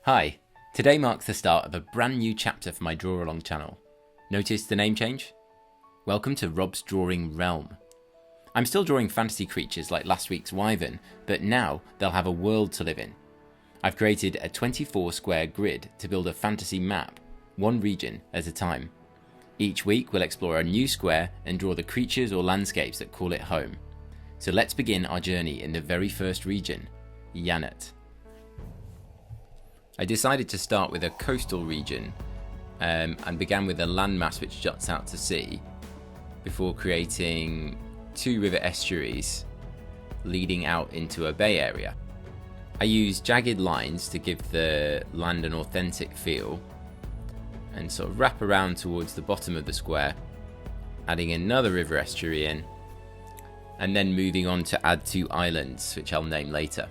Hi, today marks the start of a brand new chapter for my Draw Along channel. Notice the name change? Welcome to Rob's Drawing Realm. I'm still drawing fantasy creatures like last week's wyvern, but now they'll have a world to live in. I've created a 24 square grid to build a fantasy map, one region at a time. Each week we'll explore a new square and draw the creatures or landscapes that call it home. So let's begin our journey in the very first region, Jagged. I decided to start with a coastal region and began with a landmass which juts out to sea before creating two river estuaries leading out into a bay area. I use jagged lines to give the land an authentic feel and sort of wrap around towards the bottom of the square, adding another river estuary in, and then moving on to add two islands which I'll name later.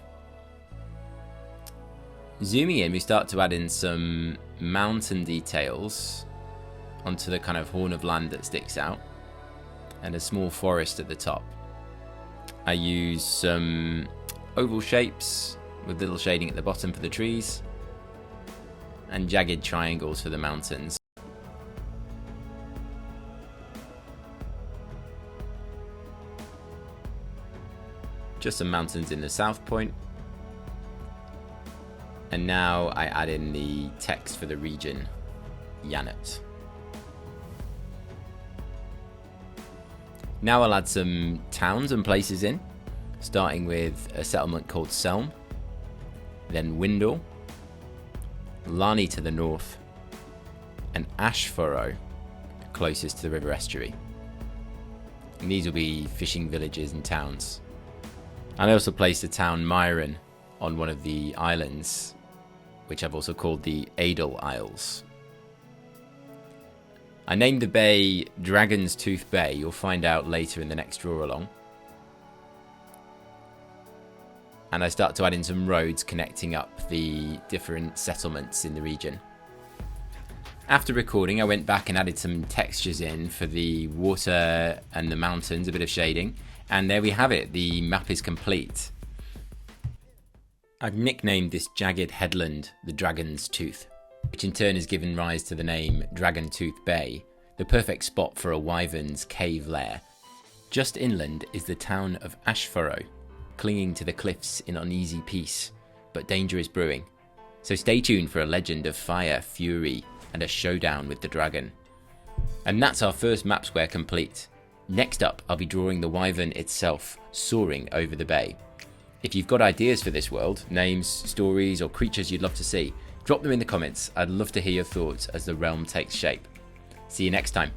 Zooming in, we start to add in some mountain details onto the kind of horn of land that sticks out, and a small forest at the top. I use some oval shapes with little shading at the bottom for the trees, and jagged triangles for the mountains. Just some mountains in the south point. And now I add in the text for the region, Jagged. Now I'll add some towns and places in, starting with a settlement called Selm, then Windle, Lani to the north, and Ashfurrow closest to the river estuary. And these will be fishing villages and towns. And I also placed the town Myron on one of the islands, which I've also called the Adel Isles. I named the bay Dragon's Tooth Bay. You'll find out later in the next draw along. And I start to add in some roads connecting up the different settlements in the region. After recording, I went back and added some textures in for the water and the mountains, a bit of shading, and there we have it. The map is complete. I've nicknamed this jagged headland the Dragon's Tooth, which in turn has given rise to the name Dragon Tooth Bay, the perfect spot for a wyvern's cave lair. Just inland is the town of Ashfurrow, clinging to the cliffs in uneasy peace, but danger is brewing. So stay tuned for a legend of fire, fury, and a showdown with the dragon. And that's our first map square complete. Next up, I'll be drawing the wyvern itself, soaring over the bay. If you've got ideas for this world, names, stories, or creatures you'd love to see, drop them in the comments. I'd love to hear your thoughts as the realm takes shape. See you next time.